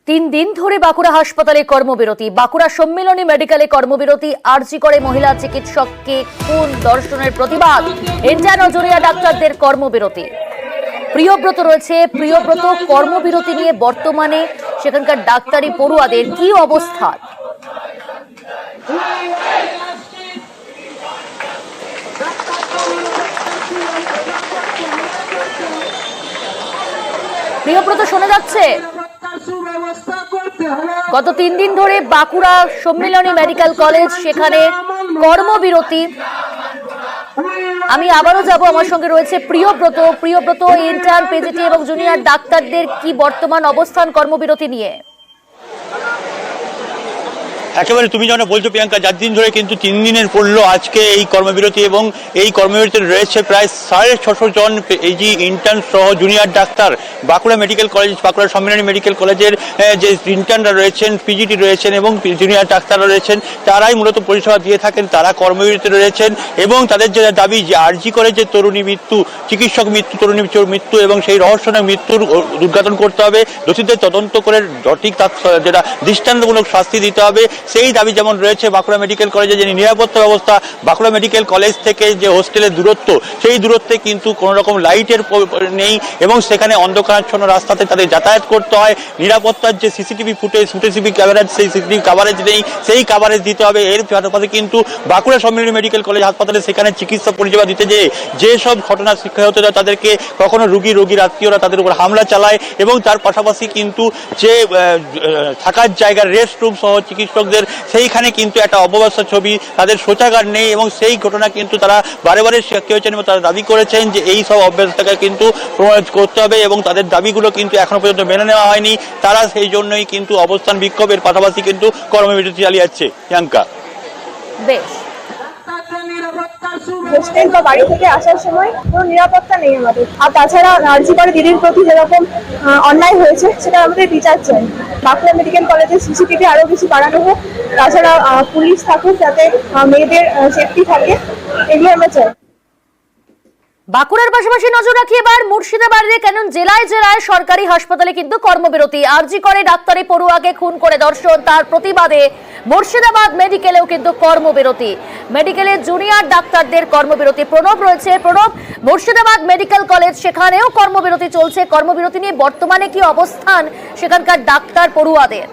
তিন দিন ধরে বাঁকুড়া হাসপাতালে কর্মবিরতি। বাঁকুড়া সম্মিলনী মেডিকেলে কর্মবিরতি। আরজি করে মহিলা চিকিৎসককে খুন ধর্ষণের প্রতিবাদ। ইন্টার্ন ও জুনিয়র ডাক্তারদের কর্মবিরতি। প্রিয়ব্রত রয়েছে। প্রিয়ব্রত, কর্মবিরতি নিয়ে বর্তমানে সেখানকার ডাক্তারি পড়ুয়াদের কি অবস্থা? প্রিয়ব্রত, শোনা যাচ্ছে? গত 3 দিন ধরে বাঁকুড়া সম্মিলনী মেডিকেল কলেজ, সেখানে কর্মবিরতি। আমি আবারও যাব, আমার সঙ্গে রয়েছে প্রিয়ব্রত। প্রিয়ব্রত, ইন্টার্ন, পিজিটি এবং জুনিয়র ডাক্তারদের কি বর্তমান অবস্থান কর্মবিরতি নিয়ে? একেবারে তুমি যেন বলছো প্রিয়াঙ্কা, 4 দিন ধরে কিন্তু 3 দিনের পড়লো আজকে এই কর্মবিরতি, এবং এই কর্মবিরতিতে রয়েছে প্রায় 650 জন এই ইন্টার্ন সহ junior doctor. Bankura medical college, Bankura Sammilani medical কলেজের যে ইন্টার্নরা রয়েছেন, পিজিটি রয়েছেন এবং জুনিয়র ডাক্তাররা রয়েছেন, তারাই মূলত পরিষেবা দিয়ে থাকেন। তারা কর্মবিরতিতে রয়েছেন এবং তাদের যে দাবি, যে আরজি করে যে তরুণী মৃত্যু, চিকিৎসক মৃত্যু, তরুণী মৃত্যু এবং সেই রহস্যময় মৃত্যুর উদ্ঘাটন করতে হবে, দোষীদের তদন্ত করে সঠিক যেটা দৃষ্টান্তমূলক শাস্তি দিতে হবে, সেই দাবি যেমন রয়েছে। বাঁকুড়া মেডিকেল কলেজে যে নিরাপত্তা ব্যবস্থা, বাঁকুড়া মেডিকেল কলেজ থেকে যে হোস্টেলের দূরত্ব, সেই দূরত্বে কিন্তু কোনো রকম লাইটের নেই এবং সেখানে অন্ধকারাচ্ছন্ন রাস্তাতে তাদের যাতায়াত করতে হয়। নিরাপত্তার যে সিসিটিভি ফুটেজ, সিসিটিভি কভারেজ, সেই সিসিটিভি কভারেজ নেই, সেই কভারেজ দিতে হবে। এর পাশাপাশি কিন্তু বাঁকুড়া সম্মিলনী মেডিকেল কলেজ হাসপাতালে সেখানে চিকিৎসা পরিষেবা দিতে যেসব ঘটনা শিক্ষা হতে যায়, তাদেরকে কখনো রোগীর আত্মীয়রা তাদের উপর হামলা চালায় এবং তার পাশাপাশি কিন্তু যে থাকার জায়গা, রেস্ট রুম সহ চিকিৎসকদের সেইখানে কিন্তু একটা অপব্যবস্থা ছবি, তাদের শৌচাগার নেই এবং সেই ঘটনা কিন্তু তারা বারে বারে শিক্ষা হয়েছেন এবং তারা দাবি করেছেন যে এই সব অব্যবস্থাকে কিন্তু প্রমাণ করতে হবে এবং তাদের দাবিগুলো কিন্তু এখনো পর্যন্ত মেনে নেওয়া হয়নি। তারা সেই জন্যই কিন্তু অবস্থান বিক্ষোভের পাশাপাশি কিন্তু কর্মবিরতি চালিয়ে যাচ্ছে। প্রিয়াঙ্কা, বেশ। হোস্টেল বা বাড়ি থেকে আসার সময় কোনো নিরাপত্তা নেই আমাদের। আর তাছাড়া আরজি করে দিদির প্রতি যেরকম অন্যায় হয়েছে, সেটা আমাদের বিচার চাই। বাঁকুড়া মেডিকেল কলেজের সিসিটিভি আরো বেশি বাড়ানো হোক, তাছাড়া পুলিশ থাকুক, যাতে মেয়েদের সেফটি থাকে, এগুলো আমরা চাই। বাঁকুড়ার পাশাপাশি নজর রাখি এবার মুর্শিদাবাদে, কেন জেলায় জেলায় সরকারি হাসপাতালে কিন্তু কর্মবিরতি। আরজি করে ডাক্তারি পড়ুয়াকে খুন করে ধর্ষণ, তার প্রতিবাদে মুর্শিদাবাদ মেডিকেলেও কিন্তু কর্মবিরতি। মেডিকেলে জুনিয়র ডাক্তারদের কর্মবিরতি। প্রণব রয়েছে। প্রণব, মুর্শিদাবাদ মেডিকেল কলেজ, সেখানেও কর্মবিরতি চলছে। কর্মবিরতি নিয়ে বর্তমানে কি অবস্থান সেখানকার ডাক্তার পড়ুয়াদের?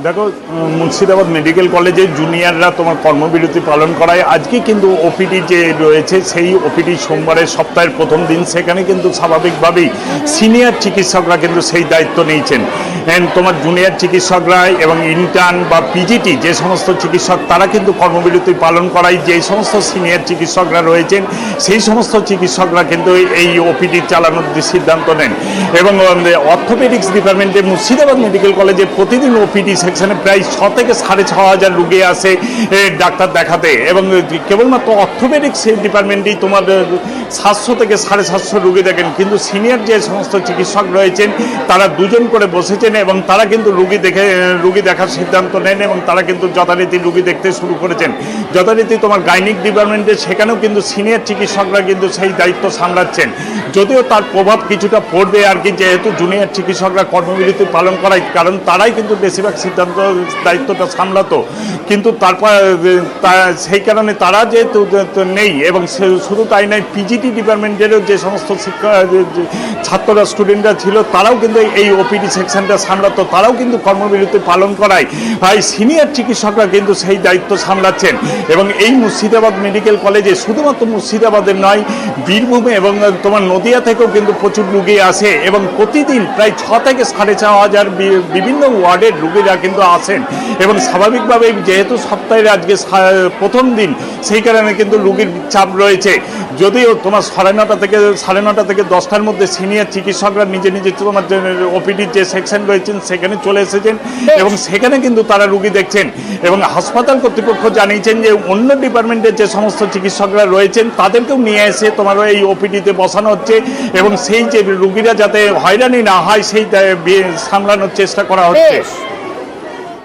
দেখো, মুর্শিদাবাদ মেডিকেল কলেজে জুনিয়ররা তোমার কর্মবিরতি পালন করায়। আজকে কিন্তু ওপিডি যে রয়েছে, সেই ওপিডি সোমবারের সপ্তাহের প্রথম দিন, সেখানে কিন্তু স্বাভাবিকভাবেই সিনিয়র চিকিৎসকরা কিন্তু সেই দায়িত্ব নিয়েছেন। তোমার জুনিয়র চিকিৎসকরা এবং ইন্টার্ন বা পিজিটি যে সমস্ত চিকিৎসক, তারা কিন্তু কর্মবিরতি পালন করায়। যে সমস্ত সিনিয়র চিকিৎসকরা রয়েছেন, সেই সমস্ত চিকিৎসকরা কিন্তু এই ওপিডি চালানোর সিদ্ধান্ত নেন। এবং অর্থোপেডিক্স ডিপার্টমেন্টে মুর্শিদাবাদ মেডিকেল কলেজে প্রতিদিন ওপিডি সেকশনে প্রায় 6 থেকে 6,500 রোগী আসে ডাক্তার দেখাতে, এবং কেবলমাত্র অর্থোপেডিক্স ডিপার্টমেন্টেই তোমার 700 থেকে 750 রোগী দেখেন। কিন্তু সিনিয়র যে সমস্ত চিকিৎসক রয়েছেন, তারা 2 জন করে বসেছেন এবং তারা কিন্তু রোগী দেখার সিদ্ধান্ত নেন এবং তারা কিন্তু যথারীতি রোগী দেখতে শুরু করেছেন। যথারীতি তোমার গাইনিক ডিপার্টমেন্টে, সেখানেও কিন্তু সিনিয়র চিকিৎসকরা কিন্তু সেই দায়িত্ব সামলাচ্ছেন। যদিও তার প্রভাব কিছুটা পড়বে আর কি, যেহেতু জুনিয়র চিকিৎসকরা কর্মবিরতি পালন করায়, কারণ তারাই কিন্তু বেশিরভাগ দায়িত্বটা সামলাতো। কিন্তু তারপর সেই কারণে তারা যেহেতু নেই, এবং শুধু তাই নয়, পিজিটি ডিপার্টমেন্টেরও যে সমস্ত ছাত্ররা, স্টুডেন্টরা ছিল, তারাও কিন্তু এই ওপিডি সেকশনটা সামলাতো। তারাও কিন্তু কর্মবিরতি পালন করায় সিনিয়র চিকিৎসকরা কিন্তু সেই দায়িত্ব সামলাচ্ছেন। এবং এই মুর্শিদাবাদ মেডিকেল কলেজে শুধুমাত্র মুর্শিদাবাদের নয়, বীরভূমে এবং তোমার নদিয়া থেকেও কিন্তু প্রচুর রোগী আসে এবং প্রতিদিন প্রায় 6 থেকে 6,500 বিভিন্ন ওয়ার্ডের রোগীরা কিন্তু আসেন। এবং স্বাভাবিকভাবেই যেহেতু সপ্তাহের আজকে প্রথম দিন, সেই কারণে কিন্তু রোগীর চাপ রয়েছে। যদিও তোমার 9:30 থেকে 10টার মধ্যে সিনিয়র চিকিৎসকরা নিজে নিজে তোমার ওপিডির যে সেকশন রয়েছেন, সেখানে চলে এসেছেন এবং সেখানে কিন্তু তারা রোগী দেখছেন। এবং হাসপাতাল কর্তৃপক্ষ জানিয়েছেন যে অন্য ডিপার্টমেন্টের যে সমস্ত চিকিৎসকরা রয়েছেন, তাদেরকেও নিয়ে এসে তোমার এই ওপিডিতে বসানো হচ্ছে এবং সেই যে রোগীরা যাতে হয়রানি না হয়, সেই সামলানোর চেষ্টা করা হচ্ছে।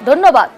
ধন্যবাদ।